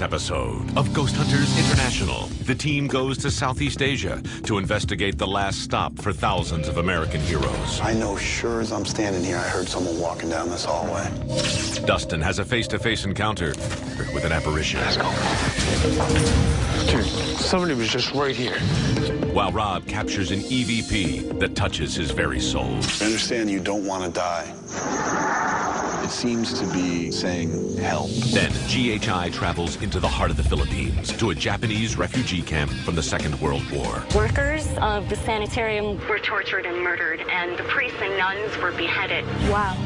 this episode of Ghost Hunters International, the team goes to Southeast Asia to investigate the last stop for thousands of American heroes. I know sure as I'm standing here, I heard someone walking down this hallway. Dustin has a face-to-face encounter with an apparition. Let's go. Dude, somebody was just right here. While Rob captures an EVP that touches his very soul. I understand you don't want to die. It seems to be saying help. Then GHI travels into the heart of the Philippines to a Japanese refugee camp from the Second World War. Workers of the sanitarium were tortured and murdered, and the priests and nuns were beheaded. Wow.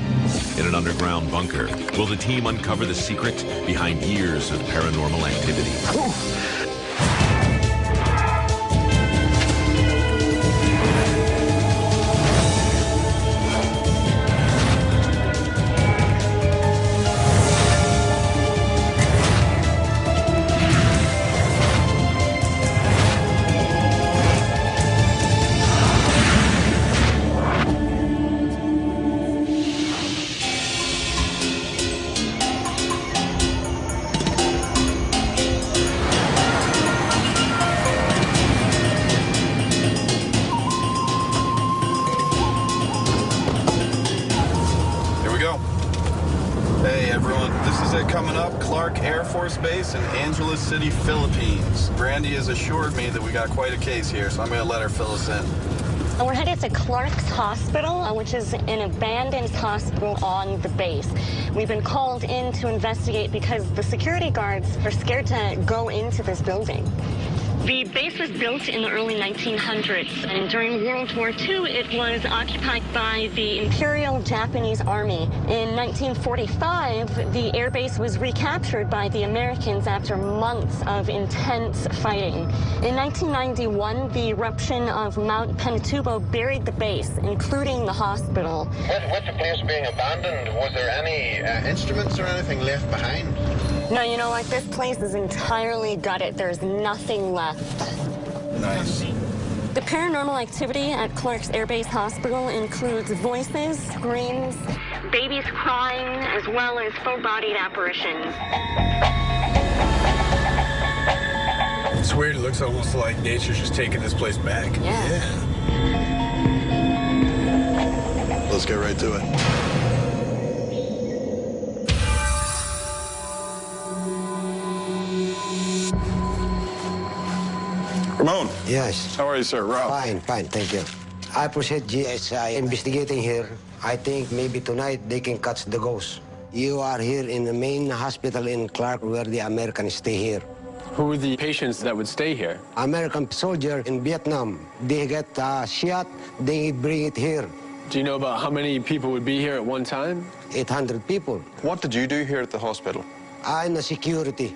In an underground bunker, will the team uncover the secret behind years of paranormal activity? Ooh. Coming up, Clark Air Force Base in Angeles City, Philippines. Brandy has assured me that we got quite a case here, so I'm going to let her fill us in. We're headed to Clark's Hospital, which is an abandoned hospital on the base. We've been called in to investigate because the security guards are scared to go into this building. The base was built in the early 1900s, and during World War II, it was occupied by the Imperial Japanese Army. In 1945, the air base was recaptured by the Americans after months of intense fighting. In 1991, the eruption of Mount Pinatubo buried the base, including the hospital. With the place being abandoned, was there any instruments or anything left behind? No, you know what? This place is entirely gutted. There's nothing left. Nice. The paranormal activity at Clark's Air Base Hospital includes voices, screams, babies crying, as well as full-bodied apparitions. It's weird. It looks almost like nature's just taking this place back. Yeah. Let's get right to it. Ramon. Yes. How are you, sir? Rob. Fine, thank you. I appreciate GSI investigating here. I think maybe tonight they can catch the ghost. You are here in the main hospital in Clark where the Americans stay here. Who are the patients that would stay here? American soldier in Vietnam. They get shot, they bring it here. Do you know about how many people would be here at one time? 800 people. What did you do here at the hospital? I'm the security.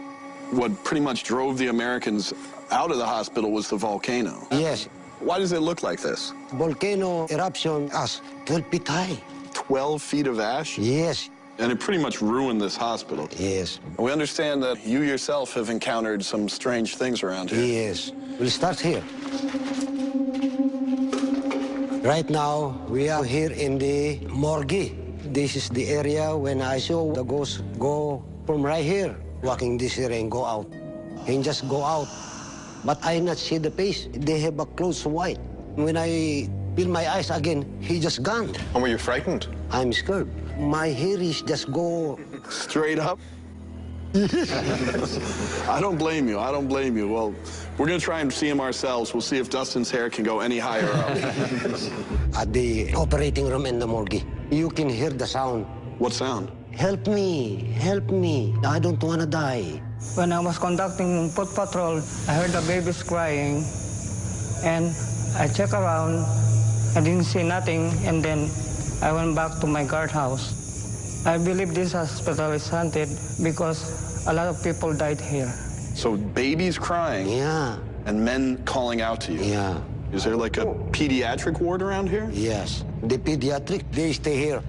What pretty much drove the Americans out of the hospital was the volcano. Yes. Why does it look like this? Volcano eruption as 12 feet high. 12 feet of ash? Yes. And it pretty much ruined this hospital. Yes. We understand that you yourself have encountered some strange things around here. Yes. We'll start here. Right now, we are here in the morgue. This is the area when I saw the ghost go from right here, walking this area and go out. And just go out. But I not see the face. They have a clothes white. When I feel my eyes again, he just gone. And were you frightened? I'm scared. My hair is just go... Straight up? I don't blame you. I don't blame you. Well, we're going to try and see him ourselves. We'll see if Dustin's hair can go any higher up. At the operating room in the morgue, you can hear the sound. What sound? Help me, help me. I don't want to die. When I was conducting foot patrol, I heard the babies crying, and I checked around. I didn't see nothing, and then I went back to my guardhouse. I believe this hospital is haunted because a lot of people died here. So babies crying? Yeah. And men calling out to you? Yeah. Is there like a pediatric ward around here? Yes. The pediatric, they stay here.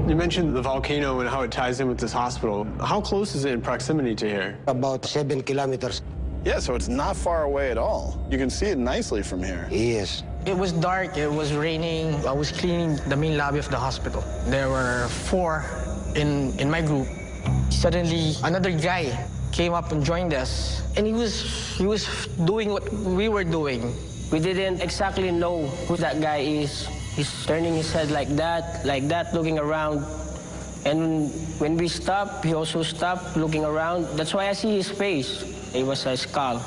You mentioned the volcano and how it ties in with this hospital. How close is it in proximity to here? About 7 kilometers. Yeah, so it's not far away at all. You can see it nicely from here. Yes. It was dark, it was raining. I was cleaning the main lobby of the hospital. There were 4 in my group. Suddenly, another guy came up and joined us. And he was doing what we were doing. We didn't exactly know who that guy is. He's turning his head like that, looking around. And when we stopped, he also stopped looking around. That's why I see his face. It was a skull.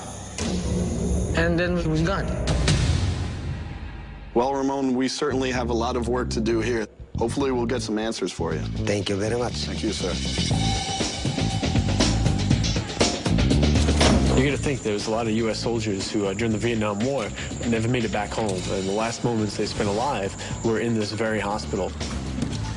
And then he was gone. Well, Ramon, we certainly have a lot of work to do here. Hopefully we'll get some answers for you. Thank you very much. Thank you, sir. You got to think there's a lot of U.S. soldiers who, during the Vietnam War, never made it back home. And the last moments they spent alive were in this very hospital.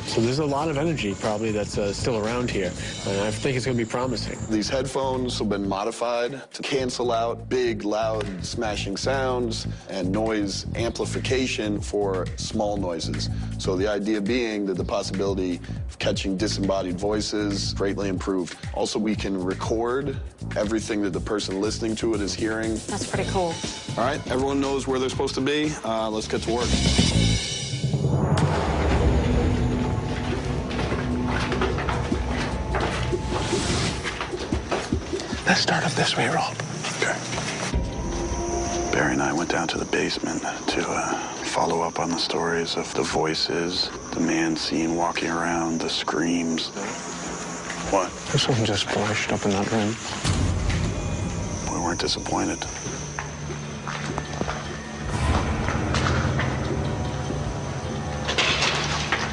So there's a lot of energy probably that's still around here, and I think it's going to be promising. These headphones have been modified to cancel out big, loud, smashing sounds and noise amplification for small noises. So the idea being that the possibility of catching disembodied voices greatly improved. Also, we can record everything that the person listening to it is hearing. That's pretty cool. All right, everyone knows where they're supposed to be. Let's get to work. Let's start off this way, Rob. Okay. Barry and I went down to the basement to follow up on the stories of the voices, the man seen walking around, the screams. What? There's something just flashed up in that room. We weren't disappointed.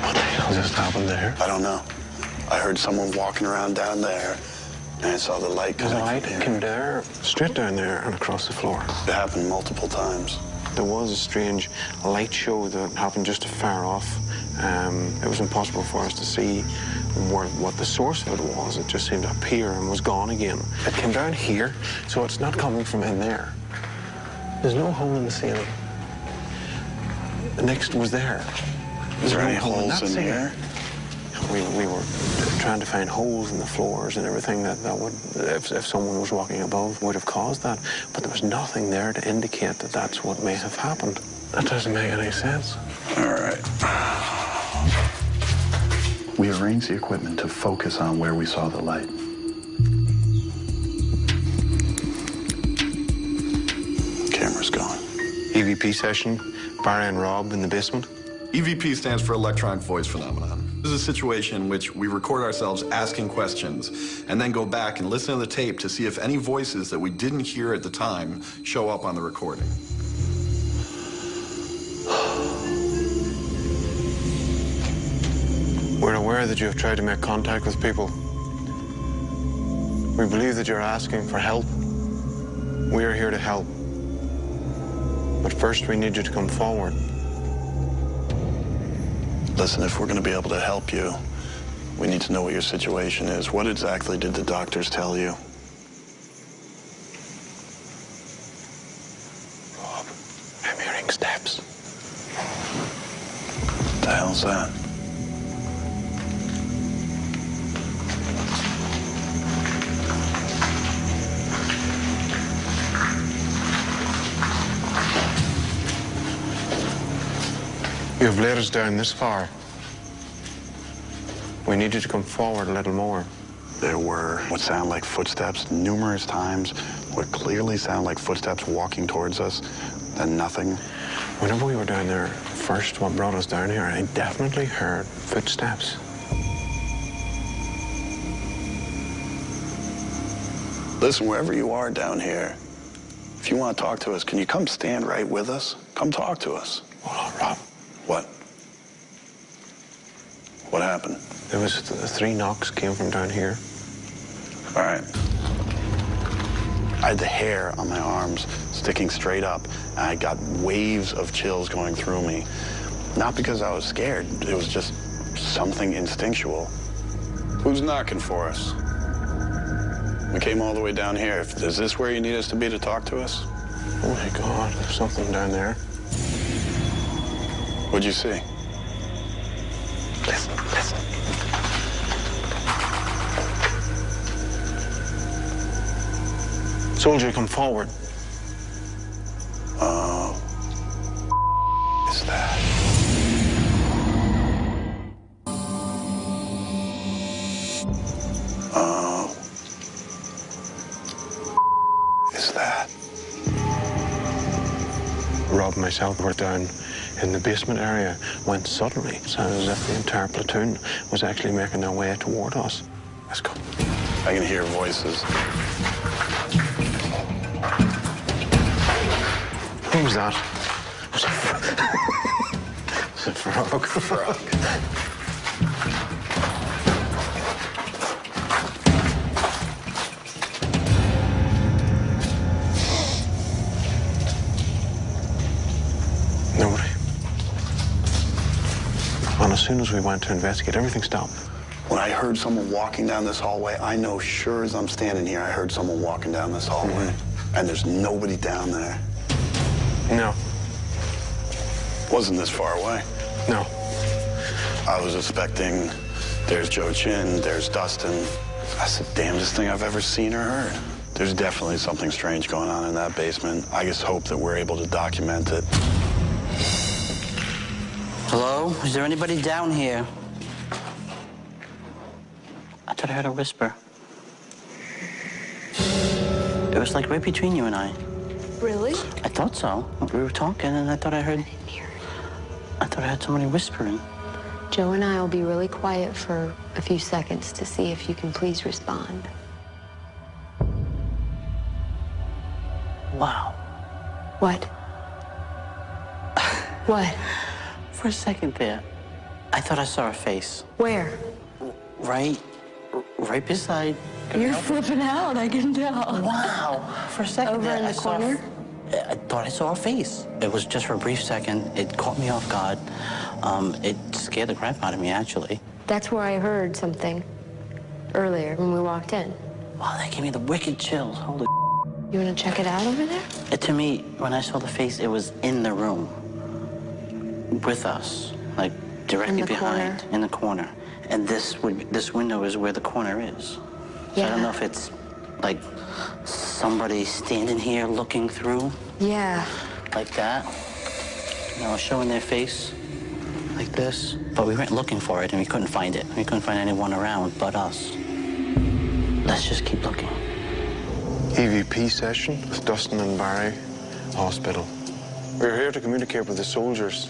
What the hell just happened there? I don't know. I heard someone walking around down there, and I saw the light The light came there, straight down there and across the floor. It happened multiple times. There was a strange light show that happened just far off. It was impossible for us to see what the source of it was. It just seemed to appear and was gone again. It came down here, so it's not coming from in there. There's no hole in the ceiling. The next was there. Is there any holes in here? We were trying to find holes in the floors and everything that would, if someone was walking above, would have caused that. But there was nothing there to indicate that that's what may have happened. That doesn't make any sense. All right. We arranged the equipment to focus on where we saw the light. Camera's gone. EVP session, Barry and Rob in the basement. EVP stands for electronic voice phenomenon. This is a situation in which we record ourselves asking questions and then go back and listen to the tape to see if any voices that we didn't hear at the time show up on the recording. We're aware that you have tried to make contact with people. We believe that you're asking for help. We are here to help. But first, we need you to come forward. Listen, if we're going to be able to help you, we need to know what your situation is. What exactly did the doctors tell you? Rob, I'm hearing steps. What the hell's that? You have led us down this far. We need you to come forward a little more. There were what sound like footsteps numerous times, what clearly sound like footsteps walking towards us, then nothing. Whenever we were down there first, what brought us down here, I definitely heard footsteps. Listen, wherever you are down here, if you want to talk to us, can you come stand right with us? Come talk to us. Hold on, Rob. What? What happened? There was 3 knocks came from down here. All right. I had the hair on my arms sticking straight up, and I got waves of chills going through me. Not because I was scared. It was just something instinctual. Who's knocking for us? We came all the way down here. Is this where you need us to be to talk to us? Oh, my God, there's something down there. What'd you see? Listen, listen. Soldier, come forward. Oh, is that? Oh. Rob and myself were down in the basement area, went suddenly. It sounded as if the entire platoon was actually making their way toward us. Let's go. I can hear voices. Who was that? Was it Frog? Frog. Nobody. And as soon as we went to investigate, everything stopped. When I heard someone walking down this hallway, I know sure as I'm standing here, I heard someone walking down this hallway. And there's nobody down there. No. Wasn't this far away. No. I was expecting, there's Joe Chin, there's Dustin. That's the damnedest thing I've ever seen or heard. There's definitely something strange going on in that basement. I just hope that we're able to document it. Hello? Is there anybody down here? I thought I heard a whisper. It was like right between you and I. Really? I thought so. We were talking and I thought I heard somebody whispering. Joe and I will be really quiet for a few seconds to see if you can please respond. Wow. What? What? For a second there, I thought I saw a face. Where? Right beside. You're flipping out, I can tell. Wow. For a second Over there, in the corner? I thought I saw a face. It was just for a brief second. It caught me off guard. It scared the crap out of me, actually. That's where I heard something earlier when we walked in. Wow, that gave me the wicked chills. Holy. You want to check it out over there? To me, when I saw the face, it was in the room with us, like directly behind, in the corner. And this window is where the corner is. So I don't know if it's like somebody standing here looking through. Yeah. Like that. You know, showing their face like this. But we went looking for it and we couldn't find it. We couldn't find anyone around but us. Let's just keep looking. EVP session with Dustin and Barry, hospital. We're here to communicate with the soldiers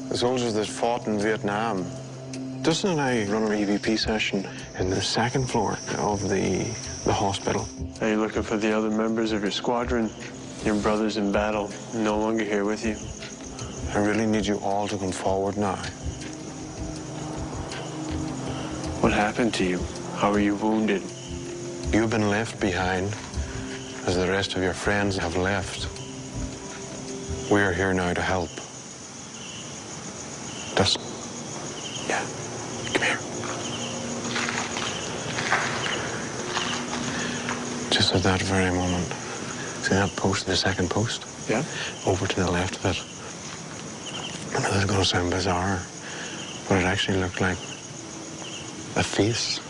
that fought in Vietnam. Dustin and I run our EVP session in the second floor of the hospital. Are you looking for the other members of your squadron? Your brothers in battle, no longer here with you. I really need you all to come forward now. What happened to you? How are you wounded? You've been left behind as the rest of your friends have left. We are here now to help. Dustin. Yeah. Come here. Just at that very moment. See that post, the second post? Yeah. Over to the left of it. I know this is going to sound bizarre, but it actually looked like a face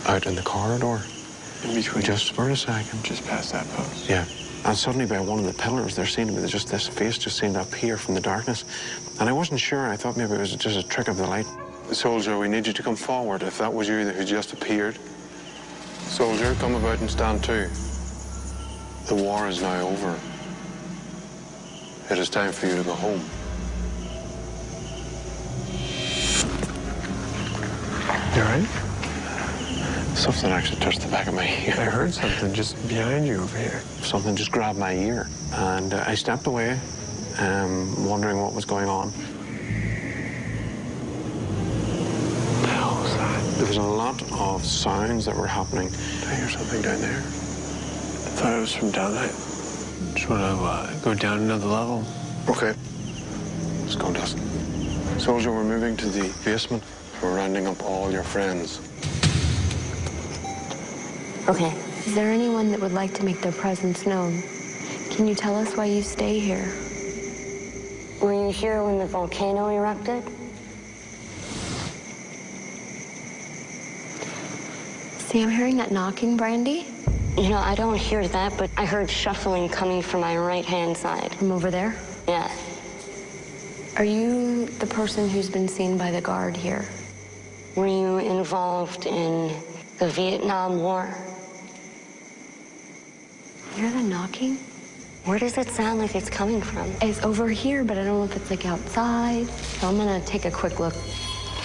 out in the corridor. In between? Just for a second. Just past that post? Yeah. And suddenly by one of the pillars, there seemed to be just this face just seemed to appear from the darkness. And I wasn't sure. I thought maybe it was just a trick of the light. Soldier, we need you to come forward if that was you who just appeared. Soldier, come about and stand too. The war is now over. It is time for you to go home. You all right? Something actually touched the back of my ear. I heard something just behind you over here. Something just grabbed my ear. And I stepped away, wondering what was going on. What the hell was that? There was a lot of sounds that were happening. I hear something down there. I thought it was from down there. Just want to go down another level. Okay. Let's go, Dustin. Soldier, we're moving to the basement. We're rounding up all your friends. Okay. Is there anyone that would like to make their presence known? Can you tell us why you stay here? Were you here when the volcano erupted? See, I'm hearing that knocking, Brandy. You know, I don't hear that, but I heard shuffling coming from my right-hand side. From over there? Yeah. Are you the person who's been seen by the guard here? Were you involved in the Vietnam War? You hear the knocking? Where does it sound like it's coming from? It's over here, but I don't know if it's like outside. So I'm gonna take a quick look.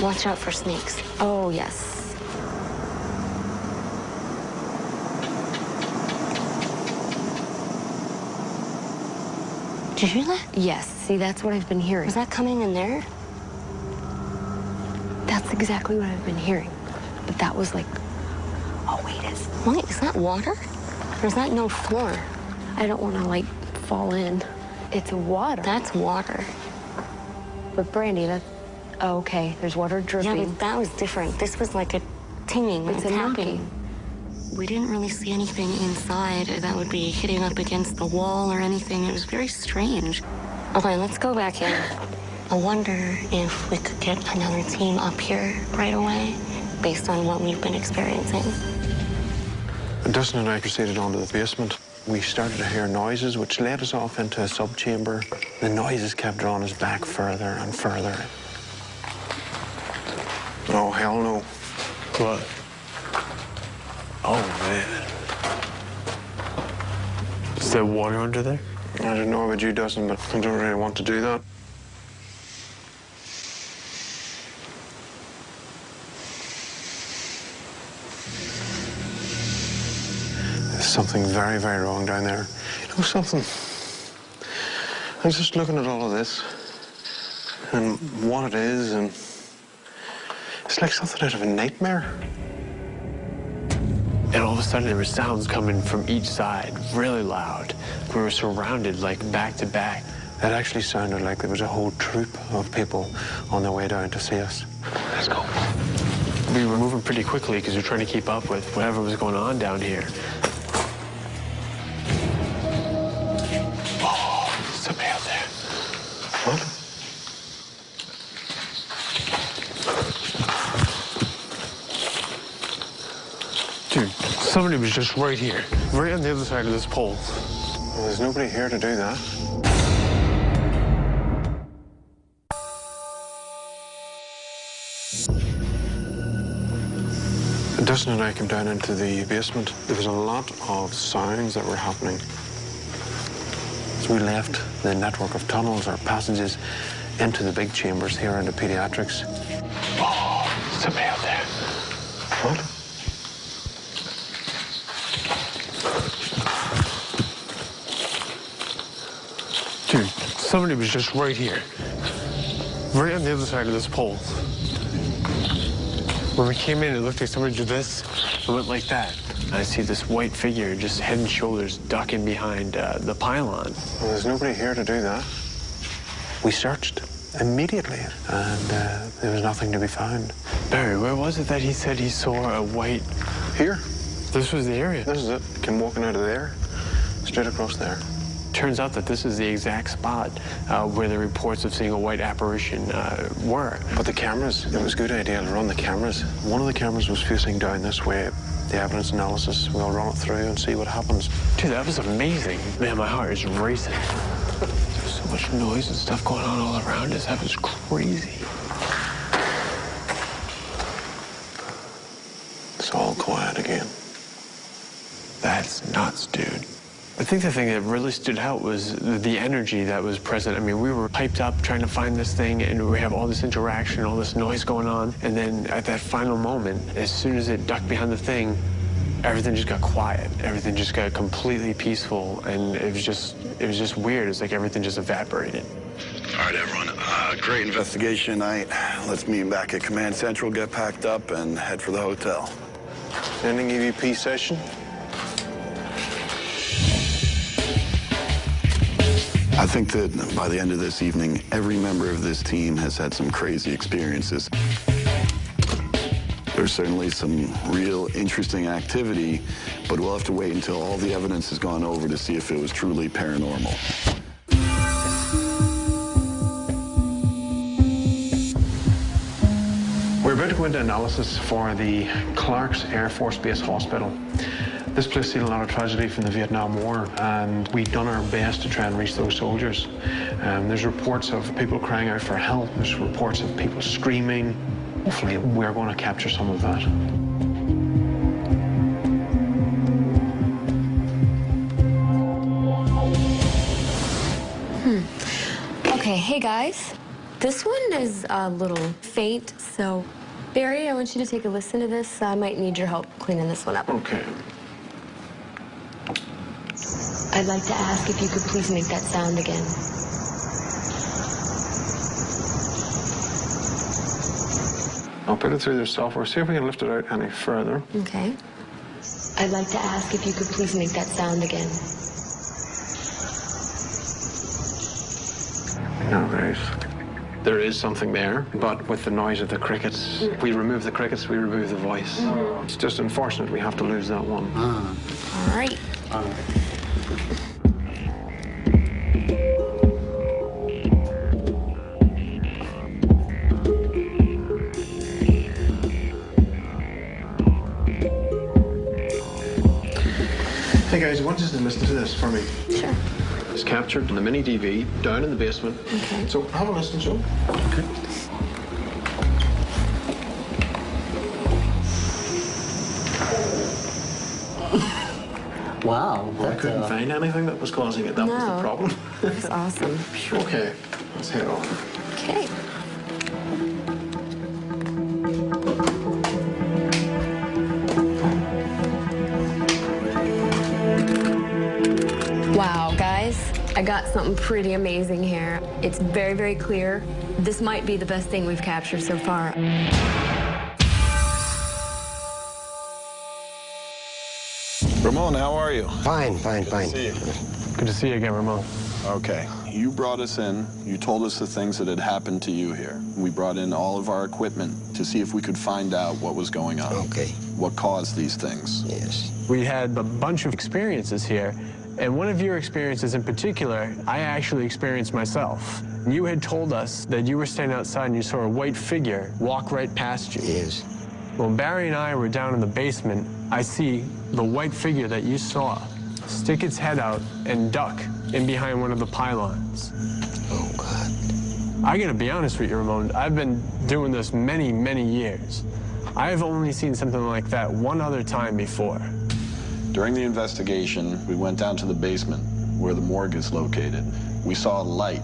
Watch out for snakes. Oh, yes. Did you hear that? Yes, see, that's what I've been hearing. Is that coming in there? That's exactly what I've been hearing. But that was like, oh, Wait, is that water? Or is that no floor? I don't want to, like, fall in. It's water. That's water. But Brandy, oh, okay, there's water dripping. Yeah, but that was different. This was like a tinging, It's a a tapping. knocking. We didn't really see anything inside that would be hitting up against the wall or anything. It was very strange. Okay, let's go back in. I wonder if we could get another team up here right away based on what we've been experiencing. Dustin and I proceeded on to the basement. We started to hear noises, which led us off into a subchamber. The noises kept drawing us back further and further. Oh, hell no. What? Oh, man. Is there water under there? I don't know about you, Dustin, but I don't really want to do that. There's something very, very wrong down there. You know something? I was just looking at all of this and what it is, and it's like something out of a nightmare. And all of a sudden, there were sounds coming from each side, really loud. We were surrounded, like, back to back. It actually sounded like there was a whole troop of people on their way down to see us. Let's go. We were moving pretty quickly because we were trying to keep up with whatever was going on down here. Oh, somebody out there. What? Dude, somebody was just right here, right on the other side of this pole. Well, there's nobody here to do that. Dustin and I came down into the basement. There was a lot of sounds that were happening. So we left the network of tunnels or passages into the big chambers here into pediatrics. Oh, somebody out there. What? Dude, somebody was just right here, right on the other side of this pole. When we came in, it looked like somebody did this and went like that. I see this white figure just head and shoulders ducking behind the pylon. Well, there's nobody here to do that. We searched immediately, and there was nothing to be found. Barry, where was it that he said he saw a white... Here. This was the area. This is it. Came walking out of there, straight across there. Turns out that this is the exact spot where the reports of seeing a white apparition were. But the cameras, it was a good idea to run the cameras. One of the cameras was facing down this way. The evidence analysis, we'll run it through and see what happens. Dude, that was amazing. Man, my heart is racing. There's so much noise and stuff going on all around us. That was crazy. It's all quiet again. That's nuts, dude. I think the thing that really stood out was the energy that was present. I mean, we were hyped up trying to find this thing, and we have all this interaction, all this noise going on. And then at that final moment, as soon as it ducked behind the thing, everything just got quiet. Everything just got completely peaceful, and it was just weird. It's like everything just evaporated. All right, everyone. Great investigation night. Let's meet back at Command Central, get packed up, and head for the hotel. Ending EVP session. I think that by the end of this evening, every member of this team has had some crazy experiences. There's certainly some real interesting activity, but we'll have to wait until all the evidence has gone over to see if it was truly paranormal. We're about to go into analysis for the Clark's Air Force Base Hospital. This place seen a lot of tragedy from the Vietnam War, and we've done our best to try and reach those soldiers. There's reports of people crying out for help. There's reports of people screaming. Hopefully, we're going to capture some of that. Hey guys, this one is a little faint, so Barry, I want you to take a listen to this. I might need your help cleaning this one up. Okay. I'd like to ask if you could please make that sound again. I'll put it through their software, see if we can lift it out any further. Okay. I'd like to ask if you could please make that sound again. All right. There is something there, but with the noise of the crickets, we remove the crickets, we remove the voice. It's just unfortunate we have to lose that one. All right. Hey guys, I want you to listen to this for me. Sure. It's captured in the mini DV down in the basement. Okay. So have a listen, Joe. Okay. Wow. Well, I couldn't find anything that was causing it. That was the problem. That's awesome. Okay, let's head on. Okay. Wow, guys, I got something pretty amazing here. It's very, very clear. This might be the best thing we've captured so far. Ramon, how are you? Fine, fine, fine. Good to see you again, Ramon. Okay. You brought us in. You told us the things that had happened to you here. We brought in all of our equipment to see if we could find out what was going on. Okay. What caused these things. Yes. We had a bunch of experiences here, and one of your experiences in particular, I actually experienced myself. You had told us that you were standing outside and you saw a white figure walk right past you. Yes. Well, Barry and I were down in the basement. I see the white figure that you saw stick its head out and duck in behind one of the pylons. Oh, God. I gotta be honest with you, Ramon. I've been doing this many, many years. I've only seen something like that one other time before. During the investigation, we went down to the basement where the morgue is located. We saw a light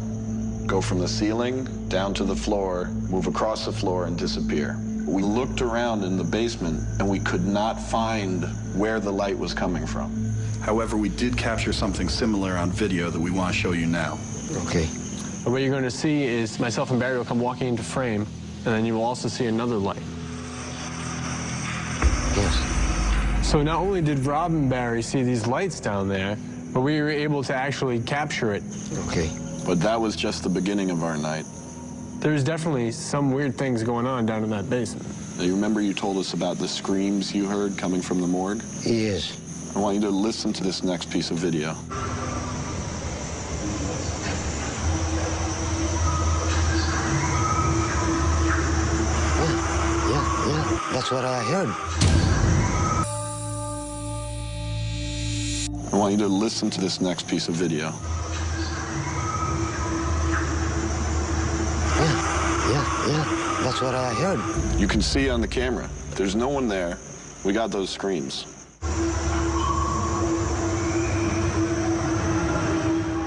go from the ceiling down to the floor, move across the floor, and disappear. We looked around in the basement, and we could not find where the light was coming from. However, we did capture something similar on video that we want to show you now. Okay. And what you're going to see is myself and Barry will come walking into frame, and then you will also see another light. Yes. So not only did Rob and Barry see these lights down there, but we were able to actually capture it. Okay. But that was just the beginning of our night. There's definitely some weird things going on down in that basement. Now, you remember you told us about the screams you heard coming from the morgue? Yes. I want you to listen to this next piece of video. Yeah, that's what I heard. I want you to listen to this next piece of video. Yeah, that's what I heard. You can see on the camera. There's no one there. We got those screams.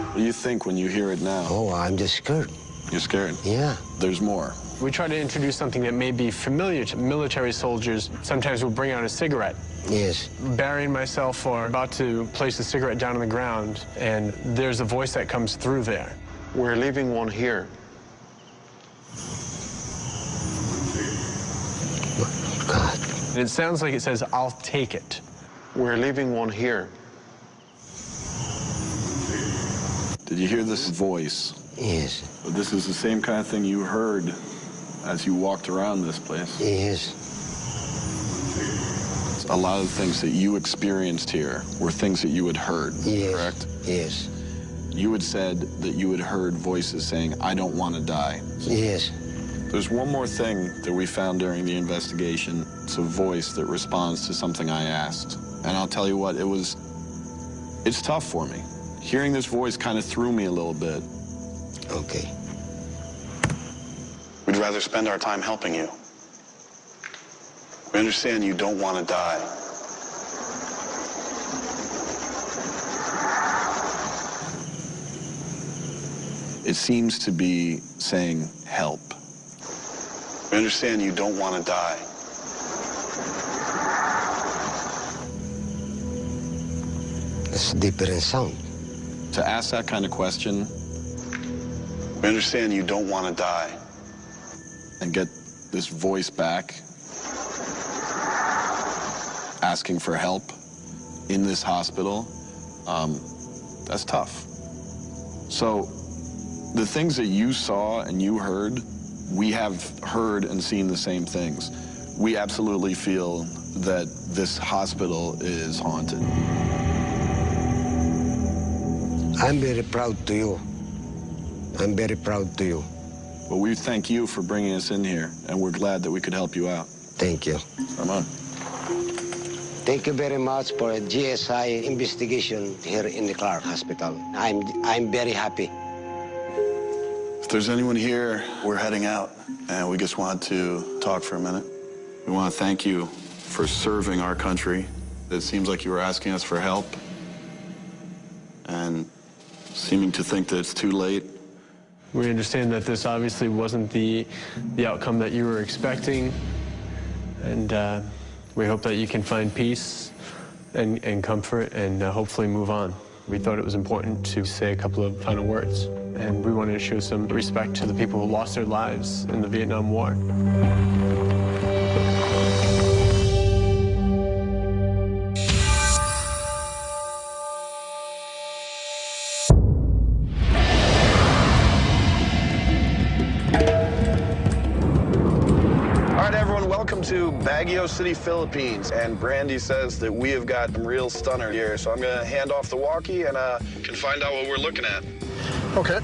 What do you think when you hear it now? Oh, I'm just scared. You're scared? Yeah. There's more. We try to introduce something that may be familiar to military soldiers. Sometimes we'll bring out a cigarette. Yes. Barry and myself are about to place a cigarette down on the ground, and there's a voice that comes through there. We're leaving one here. God. And it sounds like it says, "I'll take it." We're leaving one here. Did you hear this voice? Yes. This is the same kind of thing you heard as you walked around this place. Yes. A lot of the things that you experienced here were things that you had heard, Yes. correct? Yes. You had said that you had heard voices saying, "I don't want to die." Yes. There's one more thing that we found during the investigation. It's a voice that responds to something I asked. And I'll tell you what, it's tough for me. Hearing this voice kind of threw me a little bit. Okay. We'd rather spend our time helping you. We understand you don't want to die. It seems to be saying, help. We understand you don't want to die. It's different sound. To ask that kind of question, we understand you don't want to die, and get this voice back asking for help in this hospital, that's tough. So the things that you saw and you heard, we have heard and seen the same things. We absolutely feel that this hospital is haunted. I'm very proud to you. I'm very proud to you. Well, we thank you for bringing us in here, and we're glad that we could help you out. Thank you. Come on. Thank you very much for a GSI investigation here in the Clark Hospital. I'm very happy. If there's anyone here, we're heading out, and we just want to talk for a minute. We want to thank you for serving our country. It seems like you were asking us for help, and seeming to think that it's too late. We understand that this obviously wasn't the outcome that you were expecting, and we hope that you can find peace and comfort and hopefully move on. We thought it was important to say a couple of final words, and we wanted to show some respect to the people who lost their lives in the Vietnam War. Welcome to Baguio City, Philippines, and Brandy says that we have got some real stunner here, so I'm gonna hand off the walkie and can find out what we're looking at. Okay.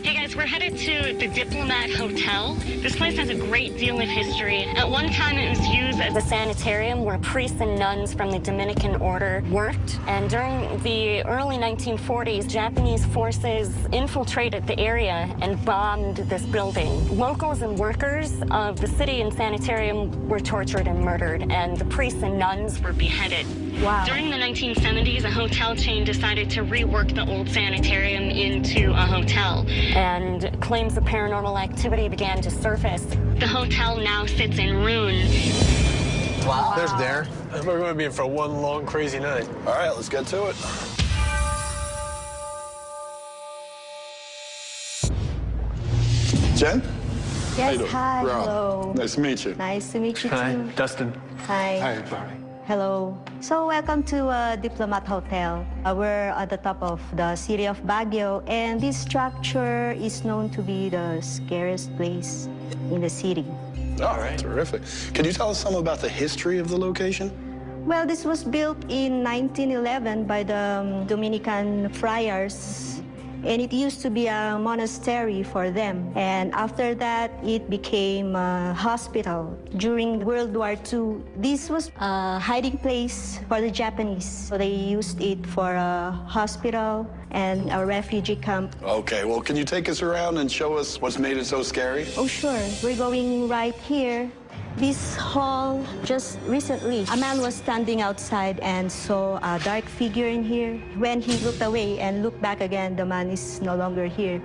Hey guys, we're headed to the Diplomat Hotel. This place has a great deal of history. At one time it was used as a sanitarium where priests and nuns from the Dominican order worked. And during the early 1940s, Japanese forces infiltrated the area and bombed this building. Locals and workers of the city and sanitarium were tortured and murdered, and the priests and nuns were beheaded. Wow. During the 1970s, a hotel chain decided to rework the old sanitarium into a hotel, and claims of paranormal activity began to surface. The hotel now sits in ruins. Wow. There's Dare. We're going to be in for one long, crazy night. All right, let's get to it. Jen? Yes, hi, hello. Nice to meet you. Nice to meet you too. Hi, Dustin. Hi. Hi, Barry. Hello. So welcome to Diplomat Hotel. We're at the top of the city of Baguio, and this structure is known to be the scariest place in the city. Oh, terrific. Can you tell us some about the history of the location? Well, this was built in 1911 by the Dominican friars, and it used to be a monastery for them. And after that, it became a hospital. During World War II, this was a hiding place for the Japanese. So they used it for a hospital and a refugee camp. Okay, well, can you take us around and show us what's made it so scary? Oh, sure. We're going right here. This hall, just recently, a man was standing outside and saw a dark figure in here. When he looked away and looked back again, the man is no longer here.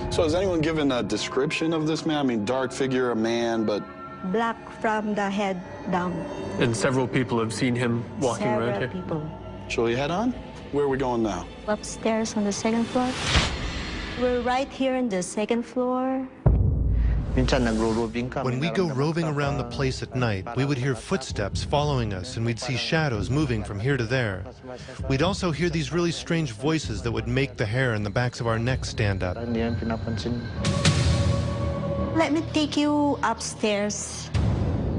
So has anyone given a description of this man? I mean, dark figure, a man, but... Black from the head down. And several people have seen him walking around here. Several people. Shall we head on? Where are we going now? Upstairs on the second floor. We're right here on the second floor. When we go roving around the place at night, we would hear footsteps following us, and we'd see shadows moving from here to there. We'd also hear these really strange voices that would make the hair on the backs of our necks stand up. Let me take you upstairs.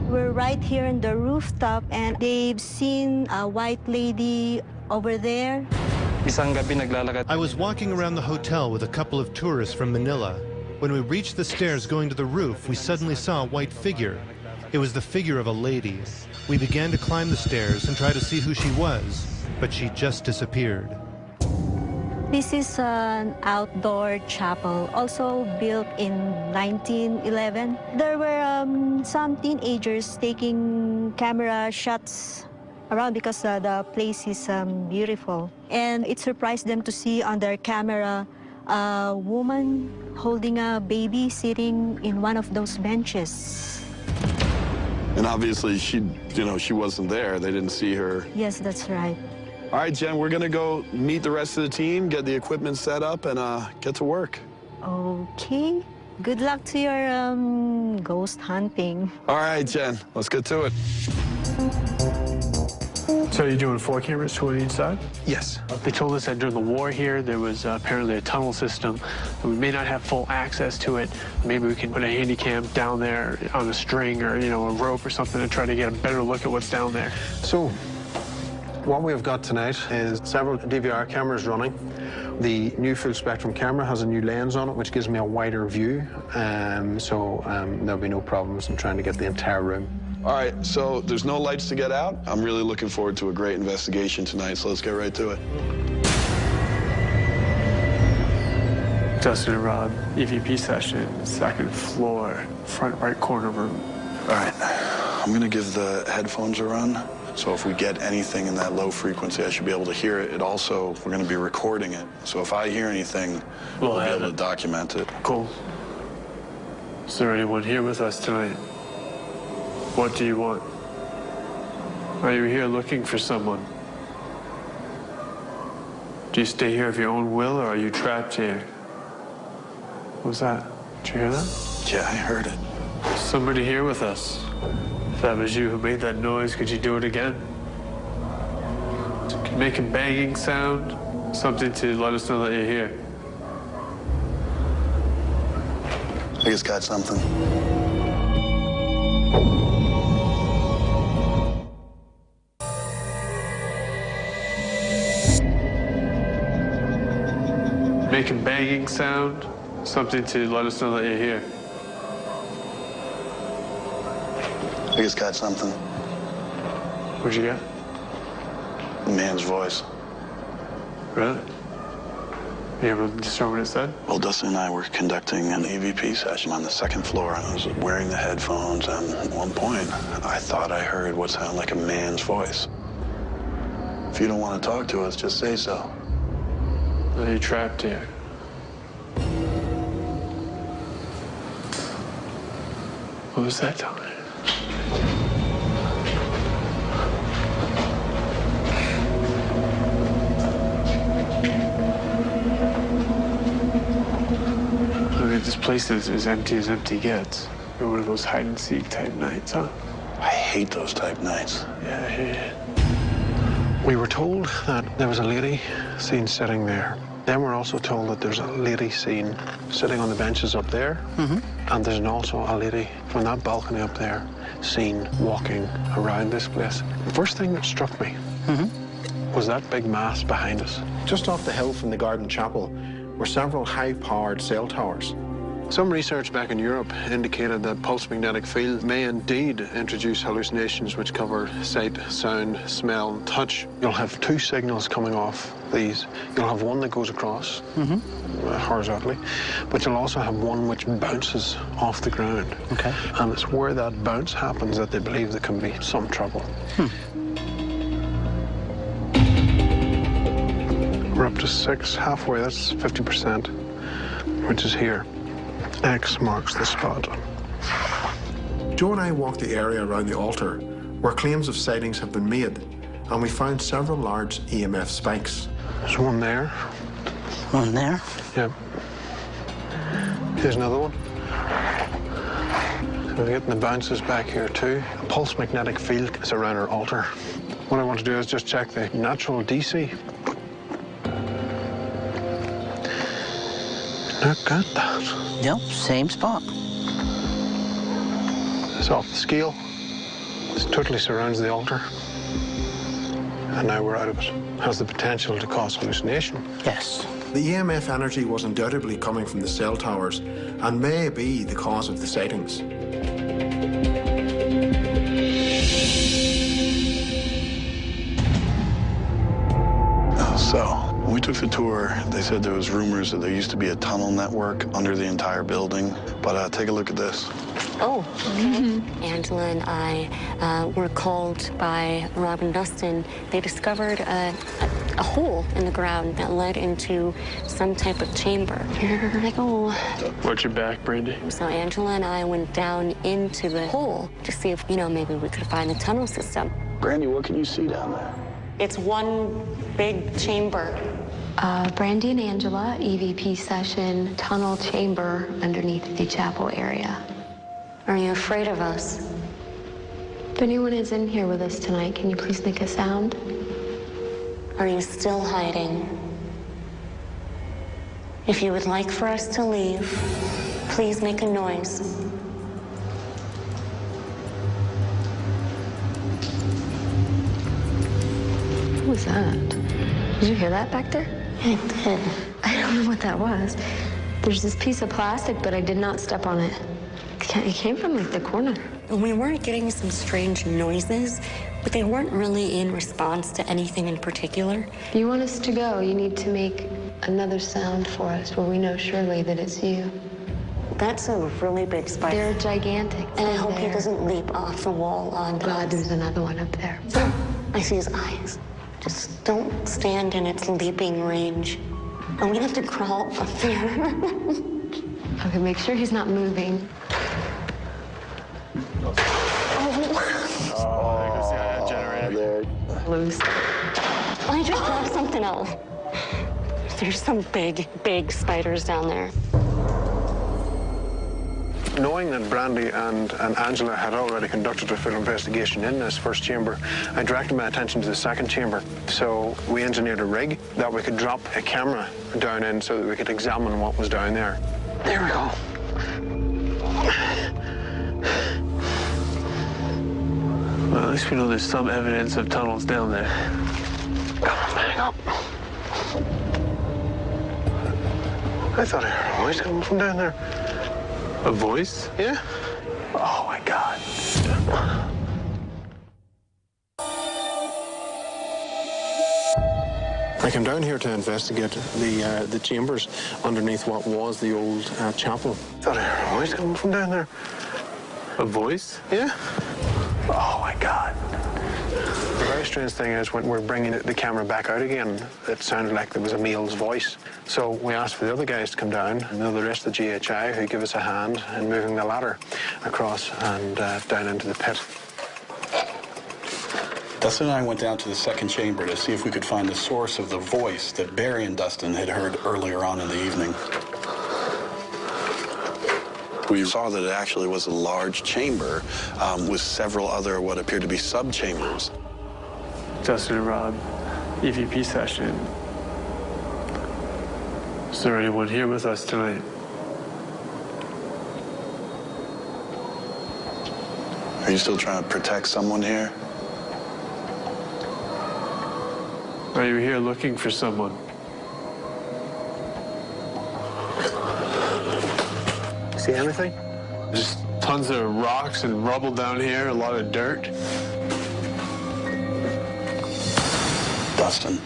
We're right here on the rooftop, and they've seen a white lady over there. I was walking around the hotel with a couple of tourists from Manila. When we reached the stairs going to the roof, we suddenly saw a white figure. It was the figure of a lady. We began to climb the stairs and try to see who she was, but she just disappeared. This is an outdoor chapel, also built in 1911. There were some teenagers taking camera shots around because the place is beautiful. And it surprised them to see on their camera a woman holding a baby sitting in one of those benches. And obviously, she wasn't there. They didn't see her. Yes, that's right. All right, Jen, we're going to go meet the rest of the team, get the equipment set up, and get to work. Okay. Good luck to your ghost hunting. All right, Jen, let's get to it. So you're doing 4 cameras, 2 on each side? Yes. They told us that during the war here, there was apparently a tunnel system. We may not have full access to it. Maybe we can put a handy cam down there on a string or, a rope or something to try to get a better look at what's down there. So, what we have got tonight is several DVR cameras running. The new full spectrum camera has a new lens on it, which gives me a wider view. There'll be no problems in trying to get the entire room. All right, so there's no lights to get out. I'm really looking forward to a great investigation tonight, so let's get right to it. Dustin and Rob, EVP session, 2nd floor, front right corner room. All right, I'm going to give the headphones a run. So if we get anything in that low frequency, I should be able to hear it. We're going to be recording it. So if I hear anything, we'll be able to document it. Cool. Is there anyone here with us tonight? What do you want? Are you here looking for someone? Do you stay here of your own will, or are you trapped here? What was that? Did you hear that? Yeah, I heard it. Somebody here with us. If that was you who made that noise, could you do it again? Make a banging sound, something to let us know that you're here. I just got something. Make a banging sound, something to let us know that you're here. I just got something. What'd you get? A man's voice. Really? You able to discern what it said? Well, Dustin and I were conducting an EVP session on the 2nd floor. I was wearing the headphones, and at one point, I thought I heard what sounded like a man's voice. If you don't want to talk to us, just say so. Are you trapped here? What was that telling you? This place is as empty gets. You're one of those hide-and-seek type nights, huh? I hate those type nights. Yeah, I hear you. We were told that there was a lady seen sitting there. Then we're also told that there's a lady seen sitting on the benches up there. And there's also a lady from that balcony up there seen walking around this place. The first thing that struck me was that big mass behind us. Just off the hill from the Garden Chapel were several high-powered cell towers. Some research back in Europe indicated that pulse magnetic field may indeed introduce hallucinations which cover sight, sound, smell, and touch. You'll have 2 signals coming off these. You'll have one that goes across horizontally, but you'll also have one which bounces off the ground. Okay. And it's where that bounce happens that they believe there can be some trouble. We're up to 6, halfway, that's 50%, which is here. X marks the spot. Joe and I walked the area around the altar where claims of sightings have been made, and we found several large EMF spikes. There's one there. One there? Yep. Here's another one. So we're getting the bounces back here too. A pulse magnetic field is around our altar. What I want to do is just check the natural DC. Look at that. Yep, same spot. It's off the scale. It totally surrounds the altar. And now we're out of it. Has the potential to cause hallucination. Yes. The EMF energy was undoubtedly coming from the cell towers and may be the cause of the sightings. So, when we took the tour, they said there was rumors that there used to be a tunnel network under the entire building. But take a look at this. Oh, okay. Angela and I were called by Rob and Dustin. They discovered a hole in the ground that led into some type of chamber. Here I go. Watch your back, Brandy. So Angela and I went down into the hole to see if, maybe we could find the tunnel system. Brandy, what can you see down there? It's one big chamber. Brandy and Angela, EVP session, tunnel chamber underneath the chapel area. Are you afraid of us? If anyone is in here with us tonight, can you please make a sound? Are you still hiding? If you would like for us to leave, please make a noise. What was that? Did you hear that back there? I did. I don't know what that was. There's this piece of plastic, but I did not step on it. It came from like the corner. We weren't getting some strange noises, but they weren't really in response to anything in particular. If you want us to go, you need to make another sound for us where we know surely that it's you. That's a really big spider. They're gigantic. And I hope he doesn't leap off the wall onto us. God, there's another one up there. I see his eyes. Just don't stand in its leaping range. And we have to crawl up there. Okay, make sure he's not moving. Oh, there goes the generator. Loose. I just grabbed something else. There's some big, big spiders down there. Knowing that Brandy and Angela had already conducted a full investigation in this first chamber, I directed my attention to the second chamber. So we engineered a rig that we could drop a camera down in so that we could examine what was down there. There we go. Well, at least we know there's some evidence of tunnels down there. Come on, hang up. I thought I heard a voice coming from down there. A voice? Yeah. Oh, my God. I came down here to investigate the chambers underneath what was the old chapel. Thought I heard a voice coming from down there. A voice? Yeah. Oh, my God. The very strange thing is when we're bringing the camera back out again, it sounded like there was a male's voice. So we asked for the other guys to come down, and the rest of the GHI who give us a hand in moving the ladder across and down into the pit. Dustin and I went down to the second chamber to see if we could find the source of the voice that Barry and Dustin had heard earlier on in the evening. We saw that it actually was a large chamber with several other what appeared to be sub-chambers. Dustin and Rob, EVP session. Is there anyone here with us tonight? Are you still trying to protect someone here? Are you here looking for someone? See anything? Just tons of rocks and rubble down here, a lot of dirt. Dustin,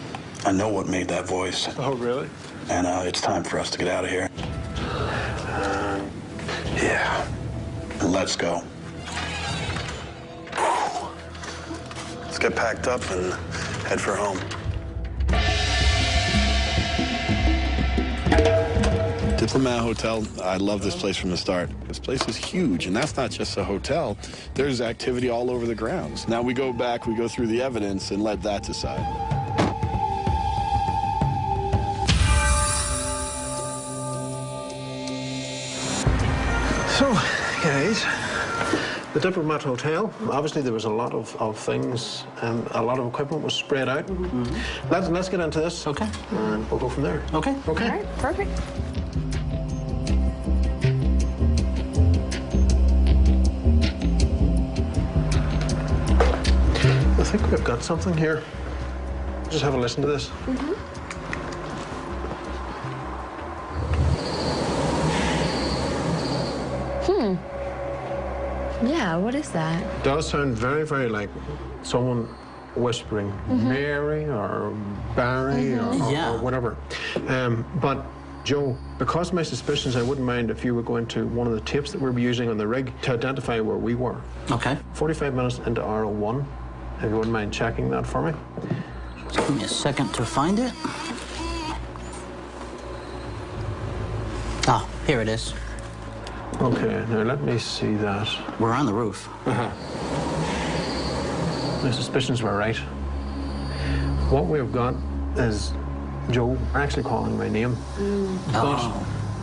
I know what made that voice. Oh, really? And it's time for us to get out of here. Yeah. Let's go. Let's get packed up and head for home. Diplomat Hotel, I love this place from the start. This place is huge, and that's not just a hotel. There's activity all over the grounds. Now we go back, we go through the evidence, and let that decide. So, guys, the Diplomat Hotel, obviously there was a lot of things, and a lot of equipment was spread out. Mm-hmm. Let's get into this. Okay. And we'll go from there. Okay. Okay. All right, perfect. I think we've got something here. Just have a listen to this. Mm-hmm. Yeah, what is that? It does sound very, very like someone whispering Mary or Barry or whatever. But Joe, because of my suspicions, I wouldn't mind if you were going to one of the tapes that we're using on the rig to identify where we were. Okay. 45 minutes into R01, if you wouldn't mind checking that for me. Just give me a second to find it. Oh, here it is. Okay, now let me see that. We're on the roof. Uh-huh. My suspicions were right. What we've got is Joe actually calling my name. But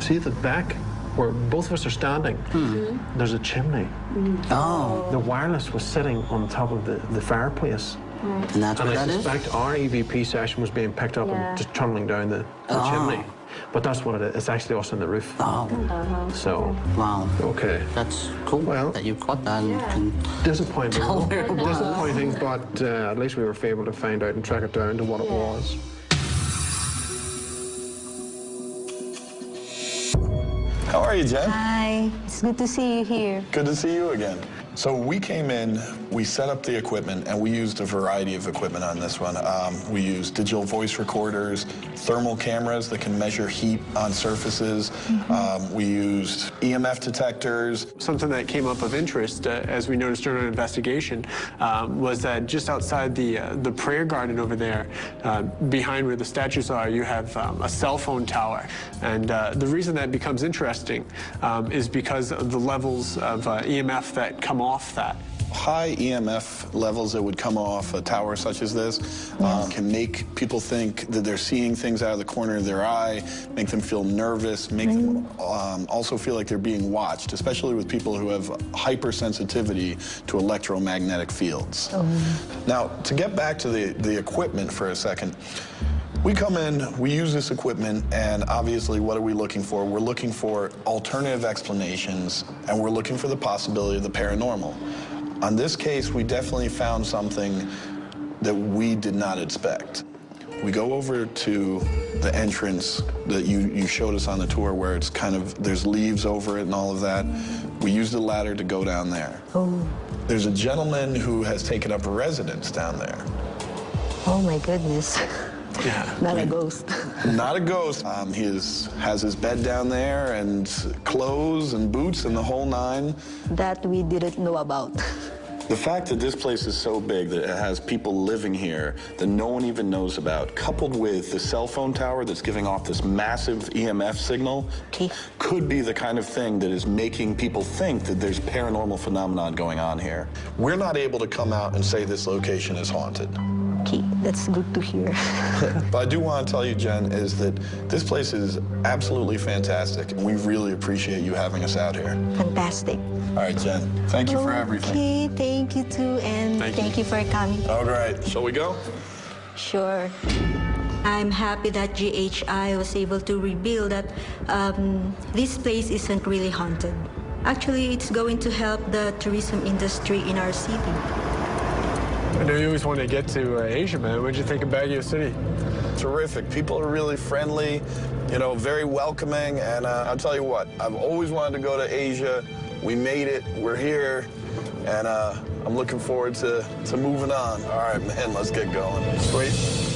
see at the back, where both of us are standing, there's a chimney. Oh. The wireless was sitting on top of the fireplace. And that's what that I is? suspect our EVP session was being picked up and just tunneling down the chimney. But that's what it is. It's actually us on the roof. Oh. So. Wow. Okay. That's cool that you caught that and can disappointing. tell where it was. Disappointing, but at least we were able to find out and track it down to what it was. How are you, Jen? Hi, it's good to see you here. Good to see you again. So we came in, we set up the equipment, and we used a variety of equipment on this one. We used digital voice recorders, thermal cameras that can measure heat on surfaces. We used EMF detectors. Something that came up of interest, as we noticed during our investigation, was that just outside the prayer garden over there, behind where the statues are, you have a cell phone tower. And the reason that becomes interesting is because of the levels of EMF that come off that. High EMF levels that would come off a tower such as this can make people think that they're seeing things out of the corner of their eye, make them feel nervous, make them also feel like they're being watched, especially with people who have hypersensitivity to electromagnetic fields. Now, to get back to the equipment for a second, we come in, we use this equipment, and obviously what are we looking for? We're looking for alternative explanations, and we're looking for the possibility of the paranormal. On this case, we definitely found something that we did not expect. We go over to the entrance that you showed us on the tour where it's kind of, there's leaves over it and all of that. We used the ladder to go down there. There's a gentleman who has taken up a residence down there. Oh my goodness. Yeah. Not a ghost. Not a ghost. He has his bed down there and clothes and boots and the whole nine. That we didn't know about. The fact that this place is so big that it has people living here that no one even knows about, coupled with the cell phone tower that's giving off this massive EMF signal, could be the kind of thing that is making people think that there's paranormal phenomenon going on here. We're not able to come out and say this location is haunted. Okay, that's good to hear. But I do want to tell you, Jen, is that this place is absolutely fantastic, and we really appreciate you having us out here. Fantastic. All right, Jen, thank you for everything. Okay, thank you too, and thank you for coming. All right, shall we go? Sure. I'm happy that GHI was able to reveal that this place isn't really haunted. Actually, it's going to help the tourism industry in our city. I know you always wanted to get to Asia, man. What did you think of Baguio City? Terrific. People are really friendly, you know, very welcoming. And I'll tell you what, I've always wanted to go to Asia. We made it. We're here. And I'm looking forward to moving on. All right, man, let's get going. Sweet.